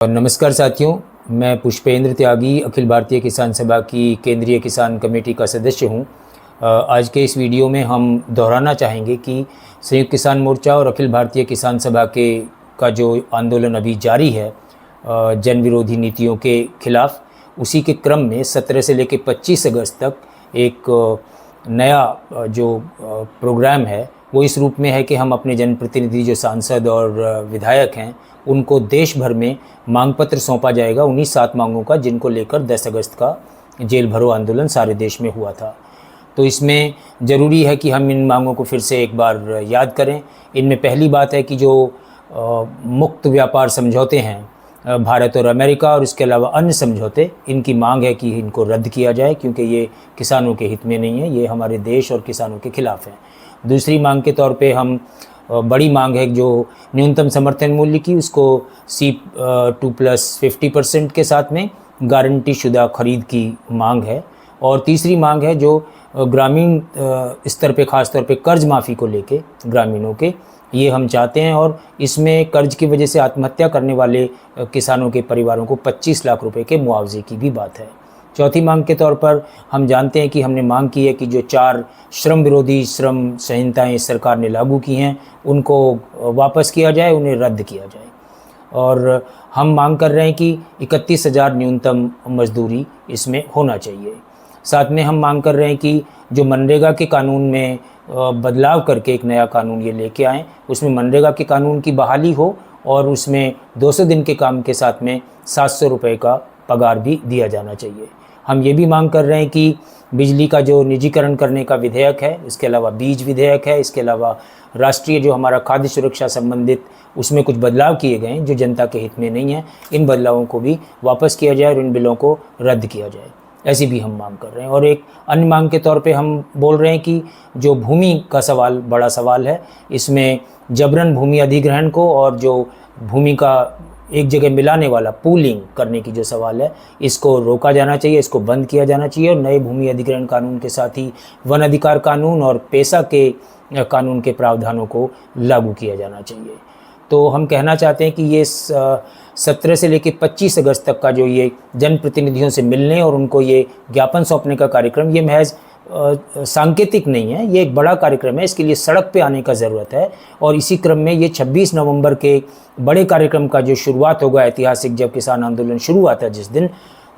नमस्कार साथियों, मैं पुष्पेंद्र त्यागी अखिल भारतीय किसान सभा की केंद्रीय किसान कमेटी का सदस्य हूं। आज के इस वीडियो में हम दोहराना चाहेंगे कि संयुक्त किसान मोर्चा और अखिल भारतीय किसान सभा का जो आंदोलन अभी जारी है जन विरोधी नीतियों के खिलाफ, उसी के क्रम में 17 से लेकर 25 अगस्त तक एक नया जो प्रोग्राम है वो इस रूप में है कि हम अपने जनप्रतिनिधि जो सांसद और विधायक हैं उनको देश भर में मांग पत्र सौंपा जाएगा, उन्हीं 7 मांगों का जिनको लेकर 10 अगस्त का जेल भरो आंदोलन सारे देश में हुआ था। तो इसमें ज़रूरी है कि हम इन मांगों को फिर से एक बार याद करें। इनमें पहली बात है कि जो मुक्त व्यापार समझौते हैं भारत और अमेरिका और इसके अलावा अन्य समझौते, इनकी मांग है कि इनको रद्द किया जाए, क्योंकि ये किसानों के हित में नहीं है, ये हमारे देश और किसानों के खिलाफ है। दूसरी मांग के तौर पे हम बड़ी मांग है जो न्यूनतम समर्थन मूल्य की, उसको C2+50% के साथ में गारंटी शुदा खरीद की मांग है। और तीसरी मांग है जो ग्रामीण स्तर पे ख़ास तौर पे कर्ज माफ़ी को लेके ग्रामीणों के, ये हम चाहते हैं। और इसमें कर्ज की वजह से आत्महत्या करने वाले किसानों के परिवारों को 25 लाख रुपए के मुआवजे की भी बात है। चौथी मांग के तौर पर हम जानते हैं कि हमने मांग की है कि जो 4 श्रम विरोधी श्रम संहिताएँ सरकार ने लागू की हैं उनको वापस किया जाए, उन्हें रद्द किया जाए। और हम मांग कर रहे हैं कि 31,000 न्यूनतम मजदूरी इसमें होना चाहिए। साथ में हम मांग कर रहे हैं कि जो मनरेगा के कानून में बदलाव करके एक नया कानून ये लेके आएँ, उसमें मनरेगा के कानून की बहाली हो और उसमें 200 दिन के काम के साथ में 700 रुपये का पगार भी दिया जाना चाहिए। हम ये भी मांग कर रहे हैं कि बिजली का जो निजीकरण करने का विधेयक है, इसके अलावा बीज विधेयक है, इसके अलावा राष्ट्रीय जो हमारा खाद्य सुरक्षा संबंधित उसमें कुछ बदलाव किए गए हैं जो जनता के हित में नहीं है, इन बदलावों को भी वापस किया जाए और इन बिलों को रद्द किया जाए, ऐसी भी हम मांग कर रहे हैं। और एक अन्य मांग के तौर पे हम बोल रहे हैं कि जो भूमि का सवाल बड़ा सवाल है, इसमें जबरन भूमि अधिग्रहण को और जो भूमि का एक जगह मिलाने वाला पूलिंग करने की जो सवाल है, इसको रोका जाना चाहिए, इसको बंद किया जाना चाहिए। और नए भूमि अधिग्रहण कानून के साथ ही वन अधिकार कानून और पेशा के कानून के प्रावधानों को लागू किया जाना चाहिए। तो हम कहना चाहते हैं कि ये 17 से लेकर 25 अगस्त तक का जो ये जनप्रतिनिधियों से मिलने और उनको ये ज्ञापन सौंपने का कार्यक्रम, ये महज सांकेतिक नहीं है, ये एक बड़ा कार्यक्रम है। इसके लिए सड़क पे आने का ज़रूरत है। और इसी क्रम में ये 26 नवंबर के बड़े कार्यक्रम का जो शुरुआत होगा, ऐतिहासिक जब किसान आंदोलन शुरू हुआ था जिस दिन,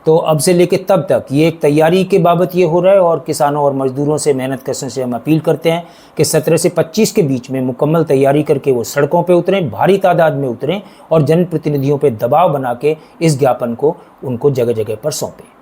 तो अब से लेके तब तक ये एक तैयारी के बाबत ये हो रहा है। और किसानों और मजदूरों से, मेहनत कशों से हम अपील करते हैं कि 17 से 25 के बीच में मुकम्मल तैयारी करके वो सड़कों पे उतरें, भारी तादाद में उतरें और जनप्रतिनिधियों पे दबाव बना के इस ज्ञापन को उनको जगह जगह पर सौंपें।